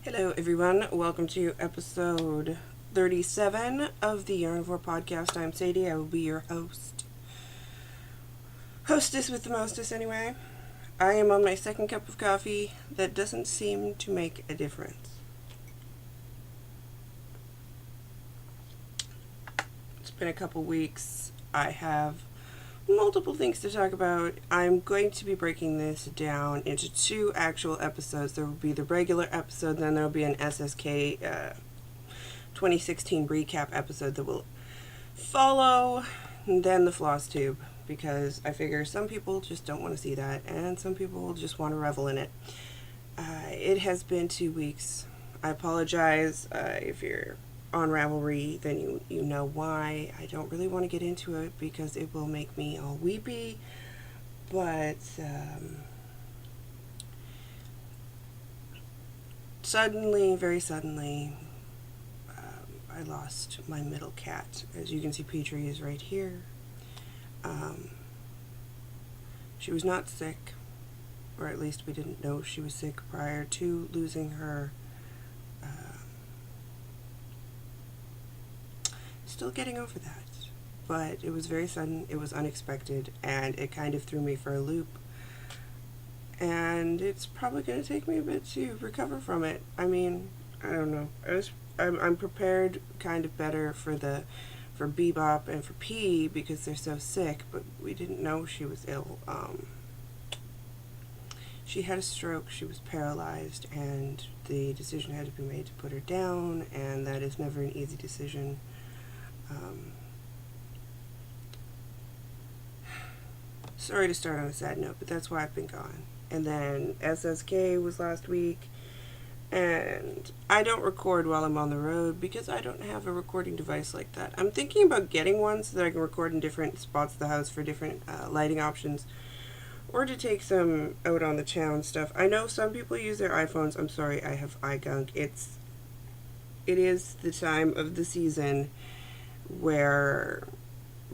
Hello, everyone. Welcome to episode 37 of the Yarnivore podcast. I'm Sadie. I will be your host. Hostess with the mostest, anyway. I am on my second cup of coffee. That doesn't seem to make a difference. It's been a couple weeks. I have multiple things to talk about. I'm going to be breaking this down into two actual episodes. There will be the regular episode, then there will be an SSK 2016 recap episode that will follow, and then the floss tube, because I figure some people just don't want to see that, and some people just want to revel in it. It has been 2 weeks. I apologize if you're on Ravelry, then you know why. I don't really want to get into it because it will make me all weepy, but very suddenly, I lost my middle cat. As you can see, Petrie is right here. She was not sick, or at least we didn't know she was sick prior to losing her. Still getting over that, but it was very sudden, it was unexpected, and it kind of threw me for a loop, and it's probably going to take me a bit to recover from it. I mean, I don't know. I'm prepared kind of better for Bebop and for P because they're so sick, but we didn't know she was ill. She had a stroke, she was paralyzed, and the decision had to be made to put her down, and that is never an easy decision. Sorry to start on a sad note, but that's why I've been gone. And then SSK was last week, and I don't record while I'm on the road because I don't have a recording device like that. I'm thinking about getting one so that I can record in different spots of the house for different lighting options, or to take some out on the town stuff. I know some people use their iPhones. I'm sorry, I have eye gunk. It is the time of the season where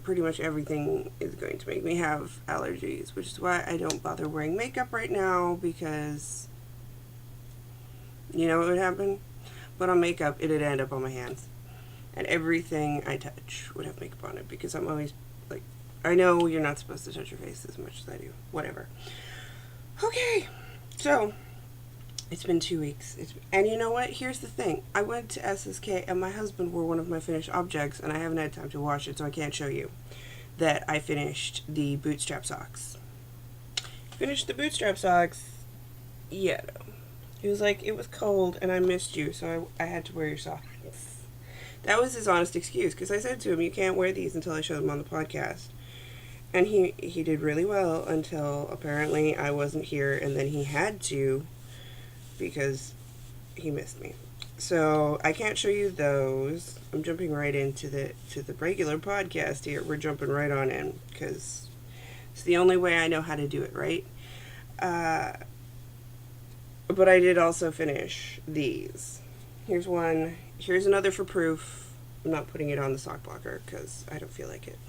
pretty much everything is going to make me have allergies, which is why I don't bother wearing makeup right now, because you know what would happen? Put on makeup, it'd end up on my hands, and everything I touch would have makeup on it, because I'm always like, I know you're not supposed to touch your face as much as I do. Whatever. Okay, so it's been 2 weeks. And you know what? Here's the thing. I went to SSK and my husband wore one of my finished objects, and I haven't had time to wash it, so I can't show you that I finished the bootstrap socks. Finished the bootstrap socks? Yeah. He was like, it was cold and I missed you, so I had to wear your socks. That was his honest excuse, because I said to him, you can't wear these until I show them on the podcast. And he did really well until apparently I wasn't here, and then he had to, because he missed me. So I can't show you those. I'm jumping right into the regular podcast here. We're jumping right on in because it's the only way I know how to do it, right? But I did also finish these. Here's one. Here's another for proof. I'm not putting it on the sock blocker because I don't feel like it.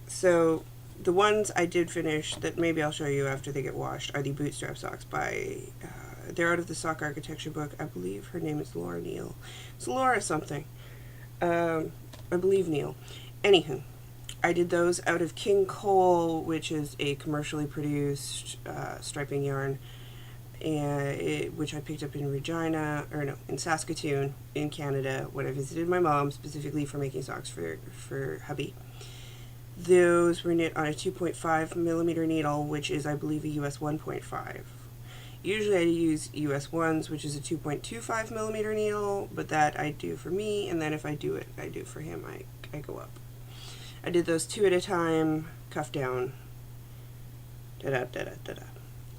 So the ones I did finish that maybe I'll show you after they get washed are the bootstrap socks by they're out of the sock architecture book. I believe her name is Laura Neal. It's Laura something. I believe Neal. Anywho, I did those out of King Cole, which is a commercially produced striping yarn, which I picked up in Saskatoon, in Canada, when I visited my mom, specifically for making socks for hubby. Those were knit on a 2.5 millimeter needle, which is, I believe, a US 1.5. Usually I use US 1s, which is a 2.25 millimeter needle, but that I do for me, and then if I do it, I do for him, I go up. I did those 2 at a time, cuff down, da-da-da-da-da-da.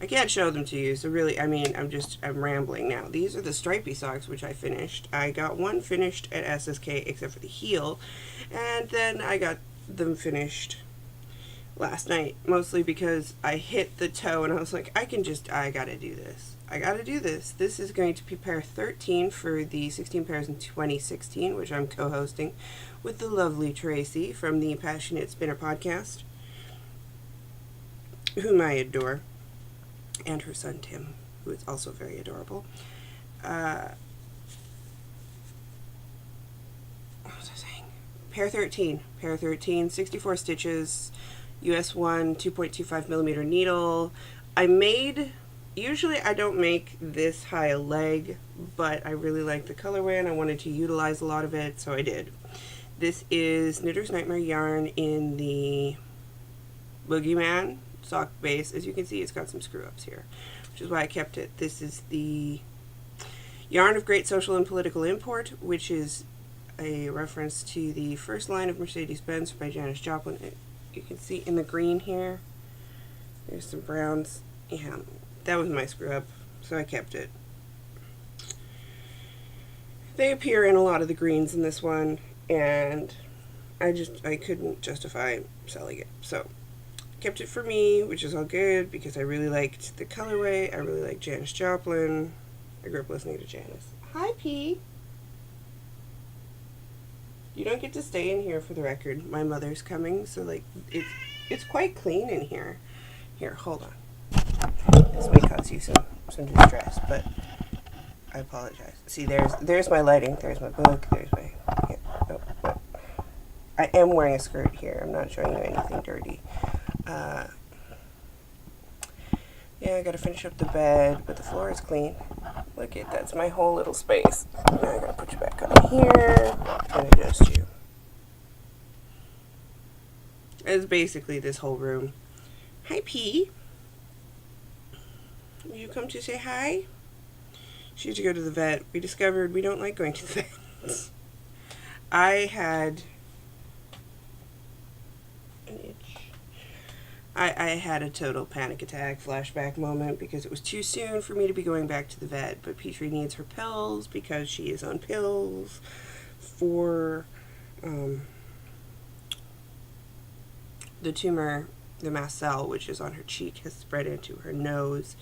I can't show them to you, so really, I'm rambling now. These are the stripy socks, which I finished. I got one finished at SSK, except for the heel, and then I got them finished last night, mostly because I hit the toe and I was like, I gotta do this. This is going to be pair 13 for the 16 pairs in 2016, which I'm co-hosting with the lovely Tracy from the Passionate Spinner podcast, whom I adore, and her son Tim, who is also very adorable. what was I saying? Pair 13, 64 stitches, US 1, 2.25 millimeter needle. Usually I don't make this high a leg, but I really like the colorway and I wanted to utilize a lot of it, so I did. This is Knitter's Nightmare yarn in the Boogeyman sock base. As you can see, it's got some screw ups here, which is why I kept it. This is the Yarn of Great Social and Political Import, which is a reference to the first line of Mercedes-Benz by Janis Joplin. You can see in the green here, there's some browns. Yeah, that was my screw up, so I kept it. They appear in a lot of the greens in this one, and I couldn't justify selling it, so kept it for me, which is all good because I really liked the colorway. I really like Janis Joplin. I grew up listening to Janis. Hi, P. You don't get to stay in here, for the record. My mother's coming, so like it's quite clean in here. Here, hold on. This may cause you some distress, but I apologize. See, there's my lighting. There's my book. There's my. Yeah, oh. I am wearing a skirt here. I'm not showing you anything dirty. Yeah, I gotta finish up the bed, but the floor is clean. Look at that's my whole little space. Now I gotta put you back on here and adjust you. It's basically this whole room. Hi, P. Will you come to say hi? She had to go to the vet. We discovered we don't like going to the vet. I had an itch. I had a total panic attack flashback moment because it was too soon for me to be going back to the vet, but Petrie needs her pills because she is on pills for the tumor, the mast cell, which is on her cheek, has spread into her nose,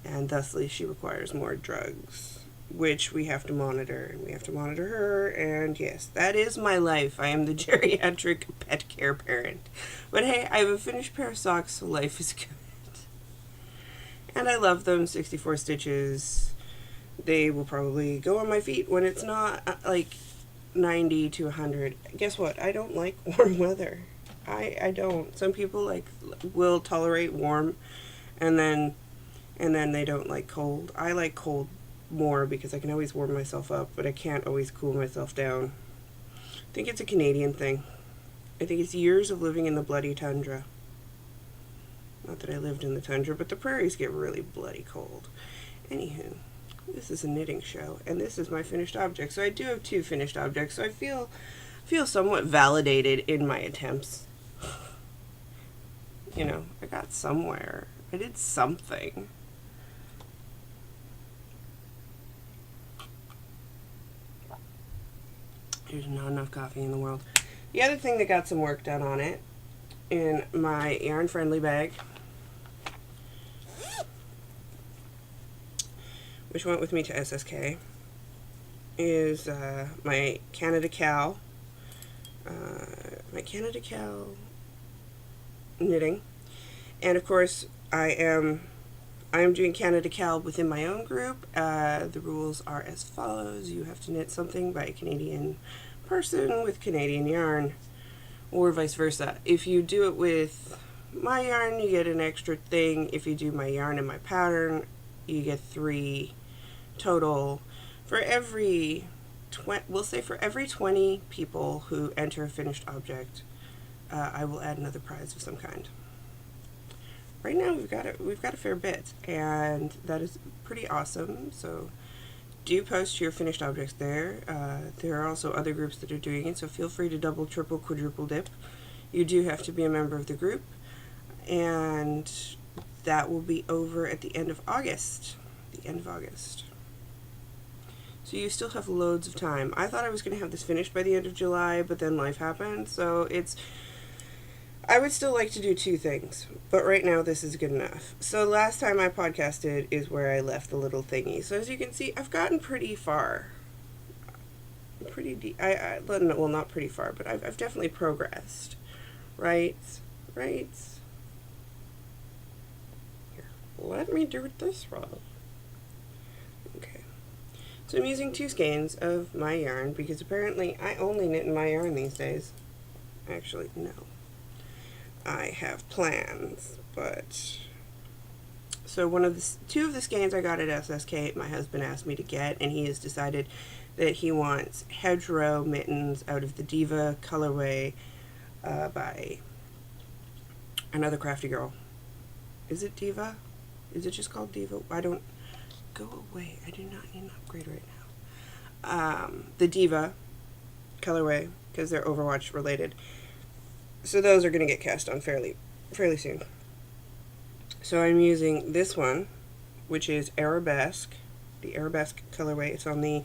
and thusly she requires more drugs, which we have to monitor, and we have to monitor her, and yes, that is my life. I am the geriatric pet care parent. But hey, I have a finished pair of socks, so life is good. And I love them, 64 stitches. They will probably go on my feet when it's not like 90 to 100. Guess what? I don't like warm weather. I don't. Some people will tolerate warm, and then they don't like cold. I like cold more because I can always warm myself up, but I can't always cool myself down. I think it's a Canadian thing. I think it's years of living in the bloody tundra. Not that I lived in the tundra, but the prairies get really bloody cold. Anywho, this is a knitting show, and this is my finished object. So I do have 2 finished objects, so I feel somewhat validated in my attempts. You know, I got somewhere. I did something. There's not enough coffee in the world. The other thing that got some work done on it, in my yarn friendly bag, which went with me to SSK, is my Canada Cow. My Canada Cow knitting. And of course, I am doing Canada Cow within my own group. The rules are as follows. You have to knit something by a Canadian person with Canadian yarn, or vice versa. If you do it with my yarn, you get an extra thing. If you do my yarn and my pattern, you get 3 total. For every we'll say for every 20 people who enter a finished object, I will add another prize of some kind. Right now we've got a fair bit, and that is pretty awesome. So do post your finished objects there. There are also other groups that are doing it, so feel free to double, triple, quadruple dip. You do have to be a member of the group, and that will be over at the end of August. So you still have loads of time. I thought I was going to have this finished by the end of July, but then life happened, so I would still like to do 2 things, but right now this is good enough. So last time I podcasted is where I left the little thingy. So as you can see, I've gotten pretty far. Well, not pretty far, but I've definitely progressed. Right? Here, let me do it this way. Okay. So I'm using 2 skeins of my yarn because apparently I only knit in my yarn these days. Actually, no. I have plans, but... So two of the skeins I got at SSK, my husband asked me to get, and he has decided that he wants hedgerow mittens out of the Diva colorway by another crafty girl. Is it Diva? Is it just called Diva? I don't... Go away. I do not need an upgrade right now. The Diva colorway, because they're Overwatch related. So those are going to get cast on fairly soon. So I'm using this one, which is Arabesque, the Arabesque colorway. It's on the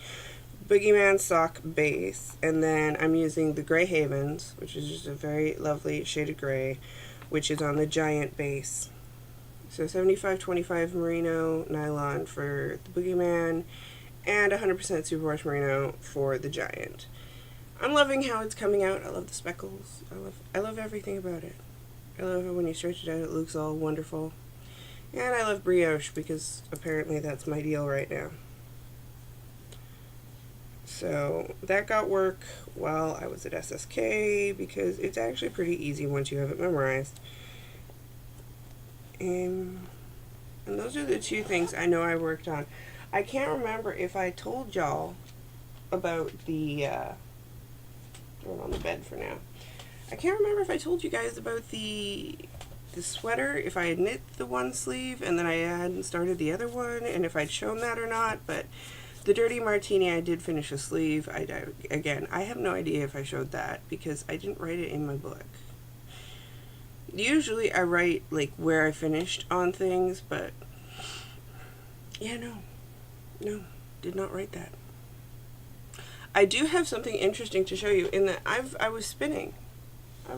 Boogeyman sock base. And then I'm using the Grey Havens, which is just a very lovely shaded gray, which is on the Giant base. So 75-25 merino nylon for the Boogeyman and 100% superwash merino for the Giant. I'm loving how it's coming out. I love the speckles. I love everything about it. I love it when you stretch it out, it looks all wonderful. And I love brioche because apparently that's my deal right now. So that got work while I was at SSK because it's actually pretty easy once you have it memorized. And those are the 2 things I know I worked on. I can't remember if I told y'all about the, I'm on the bed for now. I can't remember if I told you guys about the sweater, if I had knit the one sleeve and then I hadn't started the other one, and if I'd shown that or not, but the Dirty Martini, I did finish a sleeve. Again, I have no idea if I showed that because I didn't write it in my book. Usually I write like where I finished on things, but yeah, no, did not write that. I do have something interesting to show you in that I was spinning. I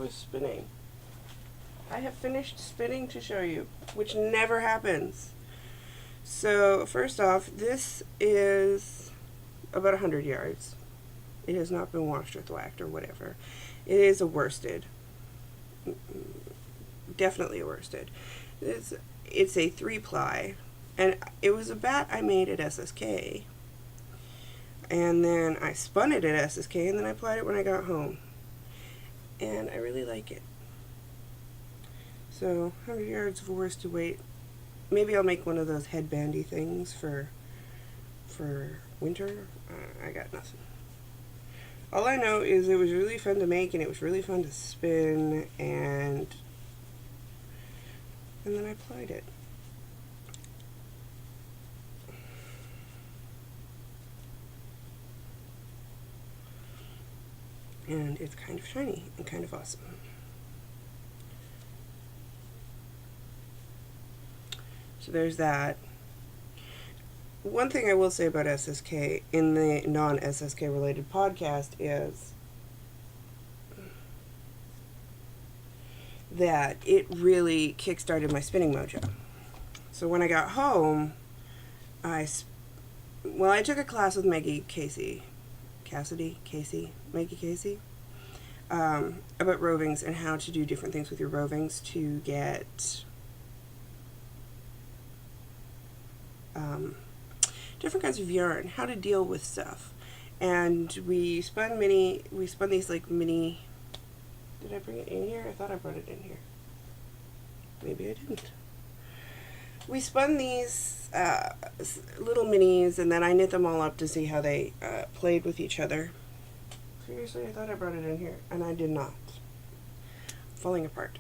have finished spinning to show you, which never happens. So first off, this is about 100 yards. It has not been washed or thwacked or whatever. It is a worsted. Definitely a worsted. It's a 3-ply, and it was a bat I made at SSK, and then I spun it at SSK, and then I applied it when I got home, and I really like it. So 100 yards of worsted weight. Maybe I'll make one of those headbandy things for winter. I got nothing. All I know is it was really fun to make, and it was really fun to spin, and then I applied it. And it's kind of shiny and kind of awesome. So there's that. One thing I will say about SSK in the non-SSK related podcast is that it really kickstarted my spinning mojo. So when I got home, I took a class with Maggie Casey, about rovings and how to do different things with your rovings to get different kinds of yarn, how to deal with stuff. And we spun these like mini, did I bring it in here? I thought I brought it in here. Maybe I didn't. We spun these little minis, and then I knit them all up to see how they played with each other. Seriously, I thought I brought it in here, and I did not. Falling apart.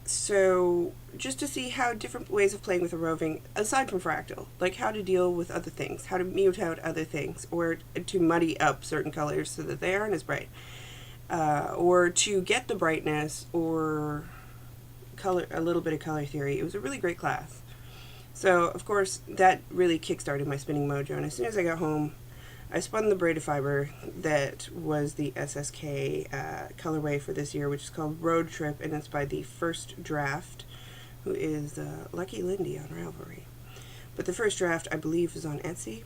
So, just to see how different ways of playing with a roving, aside from fractal, like how to deal with other things, how to mute out other things, or to muddy up certain colors so that they aren't as bright, or to get the brightness, or a little bit of color theory. It was a really great class. So, of course, that really kickstarted my spinning mojo, and as soon as I got home, I spun the braided fiber that was the SSK colorway for this year, which is called Road Trip, and it's by the First Draft, who is Lucky Lindy on Ravelry. But the First Draft, I believe, is on Etsy.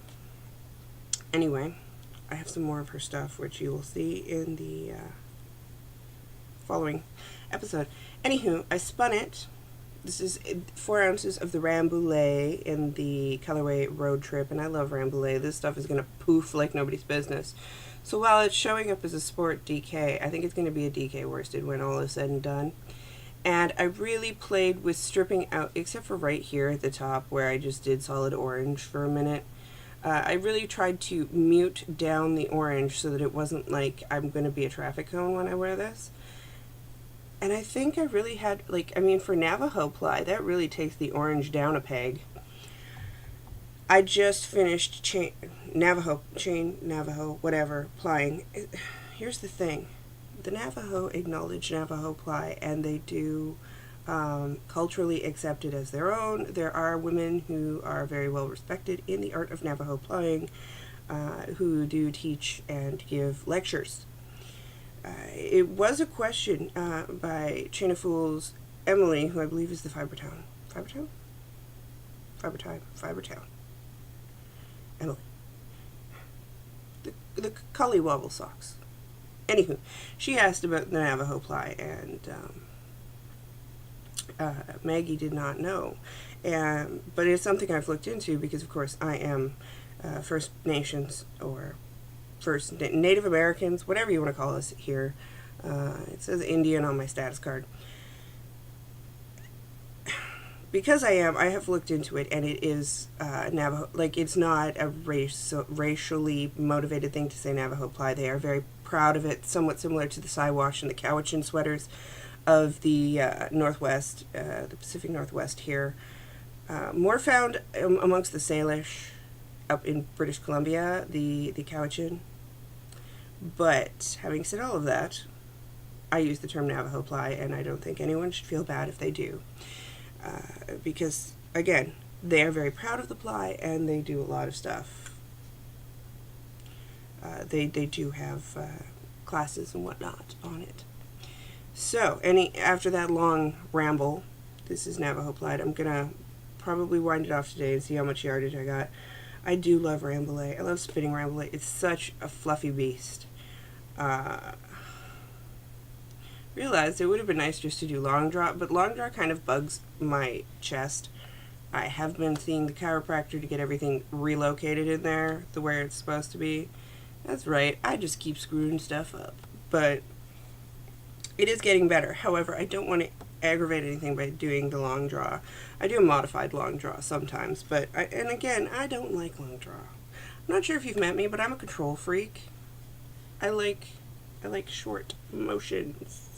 Anyway, I have some more of her stuff, which you will see in the following episode. Anywho, I spun it, This is 4 ounces of the Rambouillet in the colorway Road Trip, and I love Rambouillet. This stuff is going to poof like nobody's business. So while it's showing up as a sport DK, I think it's going to be a DK worsted when all is said and done. And I really played with stripping out, except for right here at the top where I just did solid orange for a minute. I really tried to mute down the orange so that it wasn't like I'm going to be a traffic cone when I wear this. And I think I really had, like, I mean, for Navajo ply, that really takes the orange down a peg. I just finished Navajo, whatever, plying. Here's the thing. The Navajo acknowledge Navajo ply, and they do culturally accept it as their own. There are women who are very well respected in the art of Navajo plying who do teach and give lectures. It was a question by Chain of Fools Emily, who I believe is the Fibertown. Emily. The Cully Wobble socks. Anywho, she asked about the Navajo ply, and Maggie did not know. But it's something I've looked into because, of course, I am First Nations or First Native Americans, whatever you want to call us here. It says Indian on my status card. Because I have looked into it, and it is Navajo. Like, it's not a racially motivated thing to say Navajo ply. They are very proud of it, somewhat similar to the Siwash and the Cowichan sweaters of the Northwest, the Pacific Northwest here. More found amongst the Salish up in British Columbia, the Cowichan. But having said all of that, I use the term Navajo ply, and I don't think anyone should feel bad if they do. Because, again, they are very proud of the ply, and they do a lot of stuff. They do have classes and whatnot on it. So, after that long ramble, this is Navajo ply. I'm going to probably wind it off today and see how much yardage I got. I do love Rambouillet. I love spinning Rambouillet. It's such a fluffy beast. Realized it would have been nice just to do long draw, but long draw kind of bugs my chest. I have been seeing the chiropractor to get everything relocated in there the way it's supposed to be. That's right, I just keep screwing stuff up. But it is getting better. However, I don't want to aggravate anything by doing the long draw. I do a modified long draw sometimes, but and again, I don't like long draw. I'm not sure if you've met me, but I'm a control freak. I like short motions.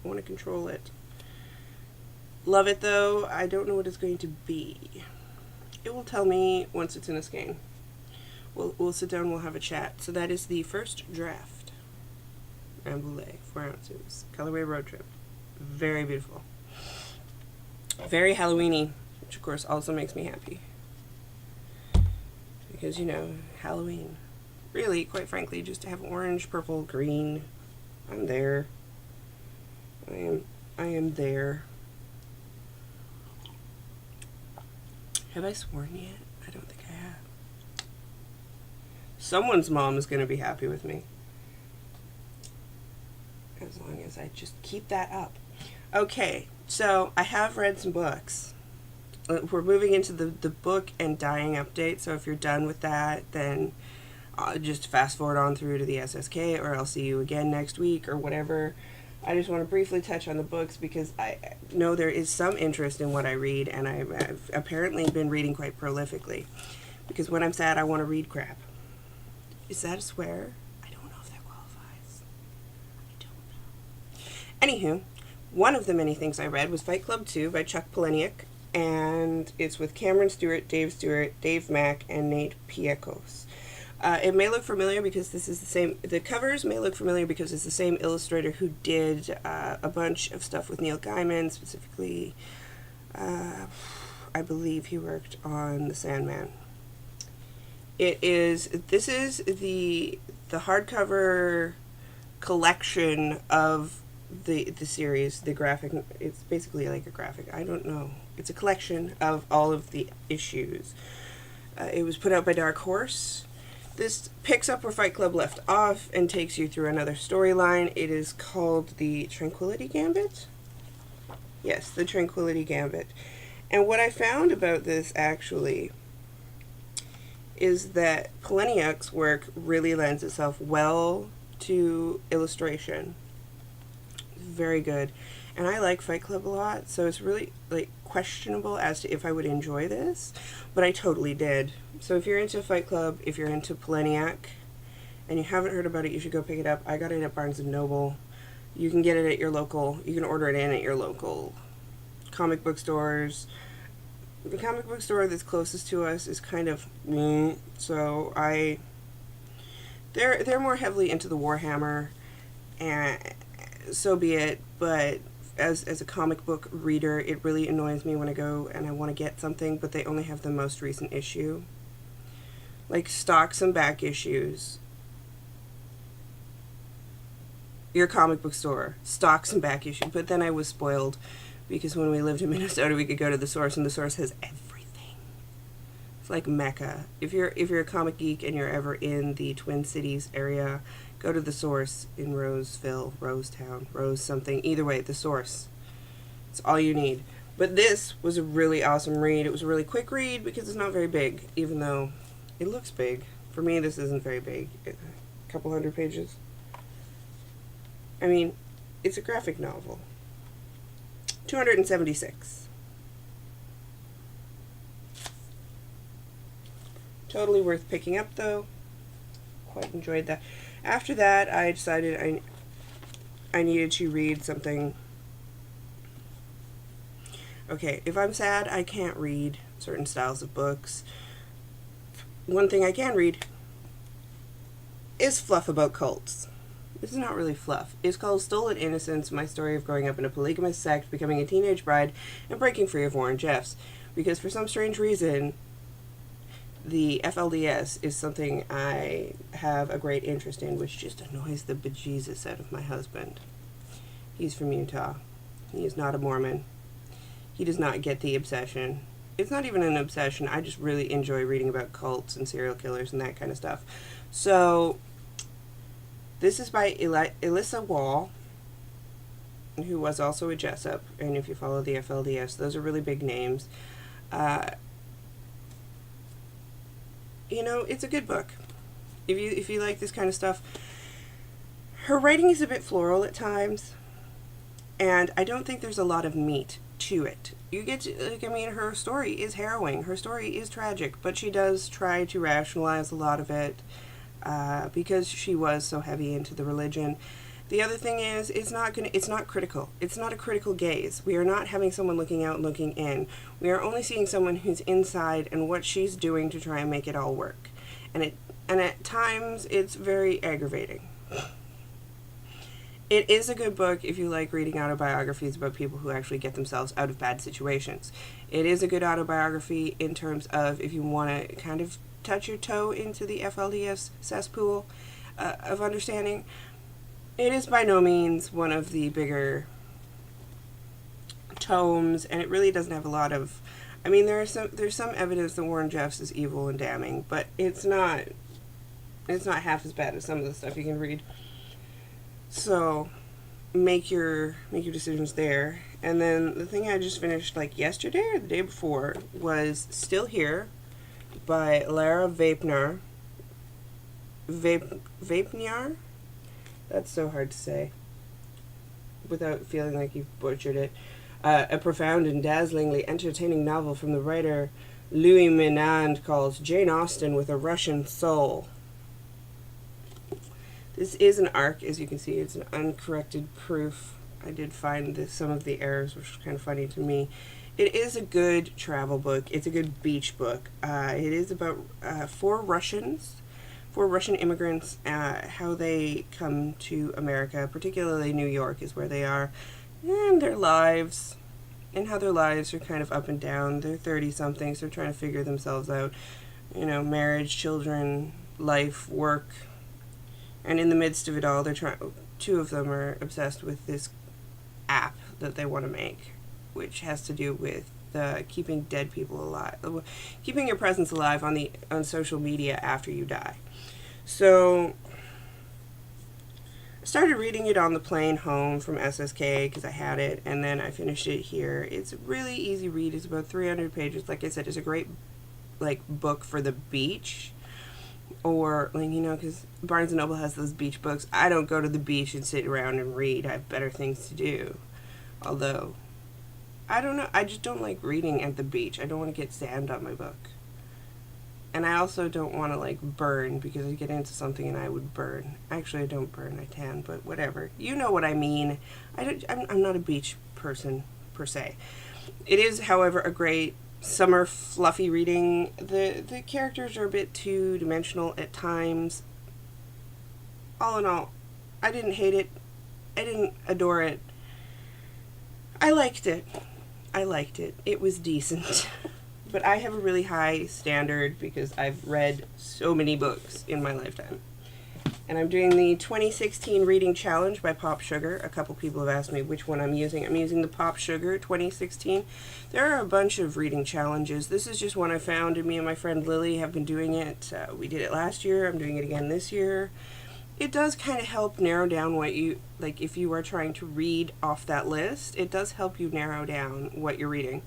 I want to control it. Love it though. I don't know what it's going to be. It will tell me once it's in a skein. We'll sit down, we'll have a chat. So that is the first draft. Rambouillet, 4 ounces. Colorway Road Trip. Very beautiful. Very Halloweeny, which of course also makes me happy. Because, you know, Halloween. Really, quite frankly, just to have orange, purple, green. I'm there. I am there. Have I sworn yet? I don't think I have. Someone's mom is going to be happy with me. As long as I just keep that up. Okay, so I have read some books. We're moving into the book and dyeing update, so if you're done with that, then just fast forward on through to the SSK, or I'll see you again next week, or whatever. I just want to briefly touch on the books because I know there is some interest in what I read, and I've apparently been reading quite prolifically. Because when I'm sad, I want to read crap. Is that a swear? I don't know if that qualifies. I don't know. Anywho, one of the many things I read was Fight Club 2 by Chuck Palahniuk, and it's with Cameron Stewart, Dave Mack, and Nate Piekos. It may look familiar because this is the same, the covers may look familiar because it's the same illustrator who did a bunch of stuff with Neil Gaiman, specifically, I believe he worked on The Sandman. This is the hardcover collection of the series, the graphic. It's basically like a graphic, I don't know. It's a collection of all of the issues. It was put out by Dark Horse. This picks up where Fight Club left off and takes you through another storyline. It is called the Tranquility Gambit. Yes, the Tranquility Gambit. And what I found about this actually is that Palahniuk's work really lends itself well to illustration. Very good. And I like Fight Club a lot, so it's really like questionable as to if I would enjoy this, but I totally did. So if you're into Fight Club, if you're into Palahniuk, and you haven't heard about it, you should go pick it up. I got it at Barnes and Noble. You can get it at your local, you can order it in at your local comic book stores. The comic book store that's closest to us is kind of so they're more heavily into the Warhammer, and so be it, but as a comic book reader, it really annoys me when I go and I want to get something, but they only have the most recent issue. Like, stock some back issues. Your comic book store, stock some back issues. But then I was spoiled because when we lived in Minnesota, we could go to the Source, and the Source has everything. It's like Mecca. If you're a comic geek and you're ever in the Twin Cities area, go to the Source in Roseville, Rosetown, Rose something. Either way, the Source. It's all you need. But this was a really awesome read. It was a really quick read because it's not very big, even though it looks big. For me, this isn't very big. A couple hundred pages. I mean, it's a graphic novel. 276. Totally worth picking up, though. Quite enjoyed that. After that, I decided I needed to read something. Okay, if I'm sad, I can't read certain styles of books. One thing I can read is fluff about cults. This is not really fluff. It's called Stolen Innocence, My Story of Growing Up in a Polygamous Sect, Becoming a Teenage Bride, and Breaking Free of Warren Jeffs. Because for some strange reason, the FLDS is something I have a great interest in, which just annoys the bejesus out of my husband. He's from Utah. He is not a Mormon. He does not get the obsession. It's not even an obsession. I just really enjoy reading about cults and serial killers and that kind of stuff. So, this is by Elissa Wall, who was also a Jessup, and if you follow the FLDS, those are really big names. You know, it's a good book. If you like this kind of stuff. Her writing is a bit floral at times, and I don't think there's a lot of meat to it. You get to, like, I mean, her story is harrowing. Her story is tragic, but she does try to rationalize a lot of it because she was so heavy into the religion. The other thing is, it's not critical. It's not a critical gaze. We are not having someone looking out and looking in. We are only seeing someone who's inside and what she's doing to try and make it all work. And at times, it's very aggravating. It is a good book if you like reading autobiographies about people who actually get themselves out of bad situations. It is a good autobiography in terms of if you want to kind of touch your toe into the FLDS cesspool of understanding. It is by no means one of the bigger tomes, and it really doesn't have a lot of... I mean, there's some evidence that Warren Jeffs is evil and damning, but it's not half as bad as some of the stuff you can read. So, make your decisions there. And then the thing I just finished like yesterday or the day before was Still Here by Lara Vapnar. Vapnar? That's so hard to say without feeling like you've butchered it. A profound and dazzlingly entertaining novel from the writer Louis Menand called Jane Austen with a Russian Soul. This is an ARC, as you can see. It's an uncorrected proof. I did find some of the errors, which was kind of funny to me. It is a good travel book. It's a good beach book. It is about four Russian immigrants, how they come to America, particularly New York is where they are, and their lives, and how their lives are kind of up and down. They're 30-somethings. They're trying to figure themselves out. You know, marriage, children, life, work. And in the midst of it all, two of them are obsessed with this app that they want to make, which has to do with keeping dead people alive, keeping your presence alive on social media after you die. So I started reading it on the plane home from SSK because I had it, and then I finished it here. It's a really easy read. It's about 300 pages. Like I said, it's a great like book for the beach, or like, you know, because Barnes and Noble has those beach books. I don't go to the beach and sit around and read. I have better things to do. Although, I don't know. I just don't like reading at the beach. I don't want to get sand on my book. And I also don't want to like burn, because I get into something and I would burn. Actually, I don't burn, I tan, but whatever. You know what I mean. I'm not a beach person per se. It is, however, a great summer fluffy reading. The characters are a bit two-dimensional at times. All in all, I didn't hate it. I didn't adore it. I liked it. It was decent. But I have a really high standard because I've read so many books in my lifetime. And I'm doing the 2016 Reading Challenge by Pop Sugar. A couple people have asked me which one I'm using. I'm using the Pop Sugar 2016. There are a bunch of reading challenges. This is just one I found, and me and my friend Lily have been doing it. We did it last year. I'm doing it again this year. It does kind of help narrow down what you, like if you are trying to read off that list, it does help you narrow down what you're reading.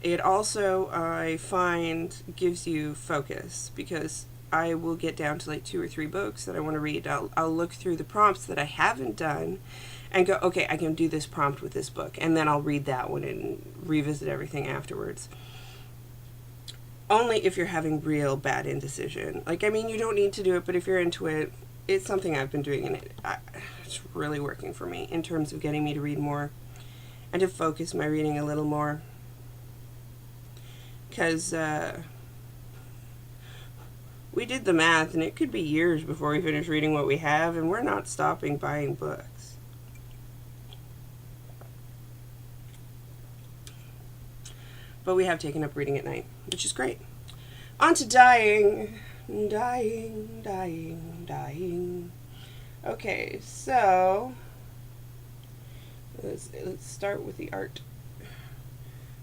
It also, I find, gives you focus, because I will get down to like 2 or 3 books that I want to read. I'll look through the prompts that I haven't done and go, okay, I can do this prompt with this book, and then I'll read that one and revisit everything afterwards. Only if you're having real bad indecision. Like, I mean, you don't need to do it, but if you're into it, it's something I've been doing, and it's really working for me in terms of getting me to read more and to focus my reading a little more. Because we did the math, and it could be years before we finish reading what we have, and we're not stopping buying books. But we have taken up reading at night, which is great. On to dying. Okay, so let's start with the art.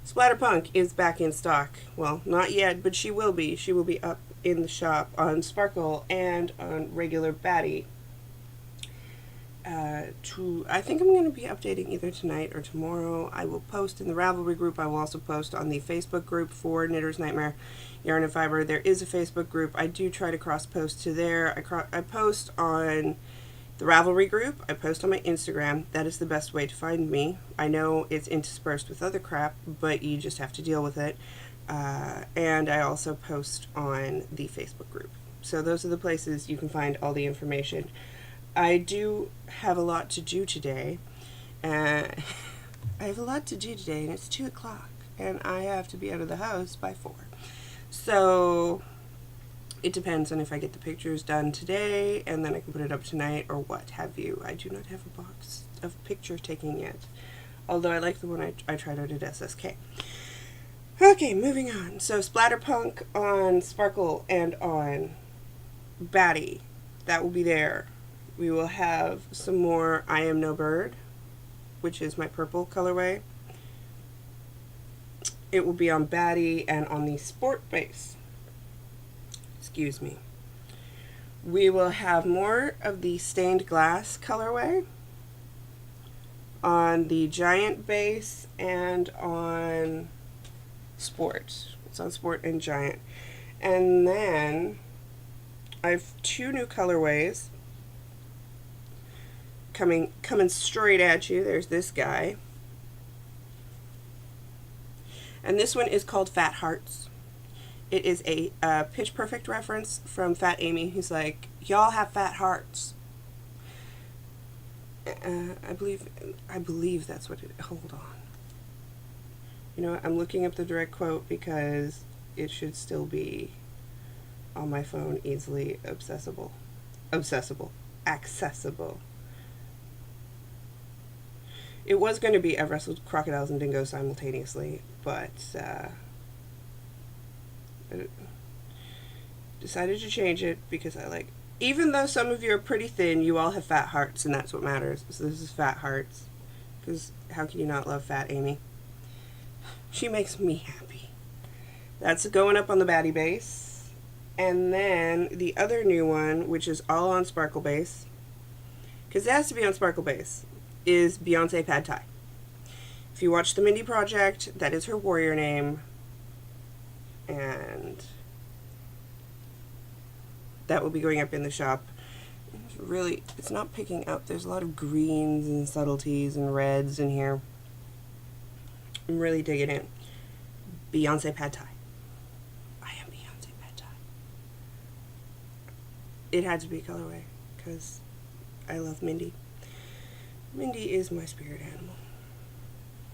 Splatterpunk is back in stock. Well, not yet, but she will be. She will be up in the shop on Sparkle and on regular Batty. I think I'm going to be updating either tonight or tomorrow. I will post in the Ravelry group. I will also post on the Facebook group for Knitter's Nightmare Yarn and Fiber. There is a Facebook group. I do try to cross-post to there. I post on the Ravelry group. I post on my Instagram. That is the best way to find me. I know it's interspersed with other crap, but you just have to deal with it. And I also post on the Facebook group. So those are the places you can find all the information. I do have a lot to do today. I have a lot to do today, and it's 2 o'clock, and I have to be out of the house by 4. So it depends on if I get the pictures done today, and then I can put it up tonight, or what have you. I do not have a box of picture taking yet, although I like the one I tried out at SSK. Okay, moving on. So Splatterpunk on Sparkle and on Batty. That will be there. We will have some more I Am No Bird, which is my purple colorway. It will be on Batty and on the Sport base. Excuse me. We will have more of the Stained Glass colorway on the Giant base and on Sport. It's on Sport and Giant. And then I have 2 new colorways coming straight at you. There's this guy. And this one is called Fat Hearts. It is a Pitch Perfect reference from Fat Amy, who's like, y'all have fat hearts. I believe that's what it, hold on. You know what, I'm looking up the direct quote because it should still be on my phone, easily accessible. It was going to be I've wrestled crocodiles and dingoes simultaneously, but I decided to change it because I like, even though some of you are pretty thin, you all have fat hearts, and that's what matters. So this is Fat Hearts, because how can you not love Fat Amy? She makes me happy. That's going up on the Batty base. And then the other new one, which is all on Sparkle base, because it has to be on Sparkle Base, is Beyonce Pad Thai. If you watch the Mindy Project, that is her warrior name, and that will be going up in the shop. It's not picking up. There's a lot of greens and subtleties and reds in here. I'm really digging it. Beyonce Pad Thai. I am Beyonce Pad Thai. It had to be colorway because I love Mindy. Mindy is my spirit animal.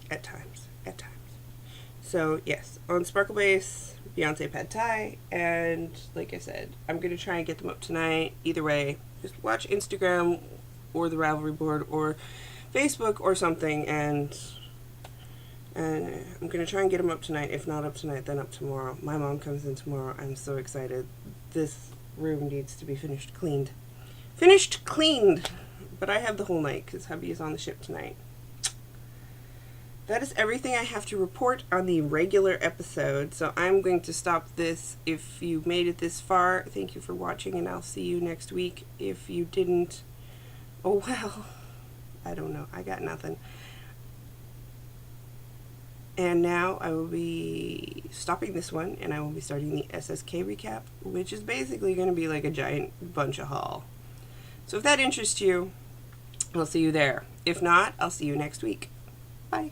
At times. So yes, on Sparkle Base, Beyonce Pad Thai, and like I said, I'm going to try and get them up tonight. Either way, just watch Instagram or the Ravelry board or Facebook or something, and I'm going to try and get them up tonight. If not up tonight, then up tomorrow. My mom comes in tomorrow. I'm so excited. This room needs to be finished cleaned. But I have the whole night because hubby is on the ship tonight. That is everything I have to report on the regular episode, so I'm going to stop this. If you made it this far, thank you for watching, and I'll see you next week. If you didn't, oh well, I don't know, I got nothing. And now I will be stopping this one, and I will be starting the SSK recap, which is basically going to be like a giant bunch of haul. So if that interests you, I'll see you there. If not, I'll see you next week. Bye.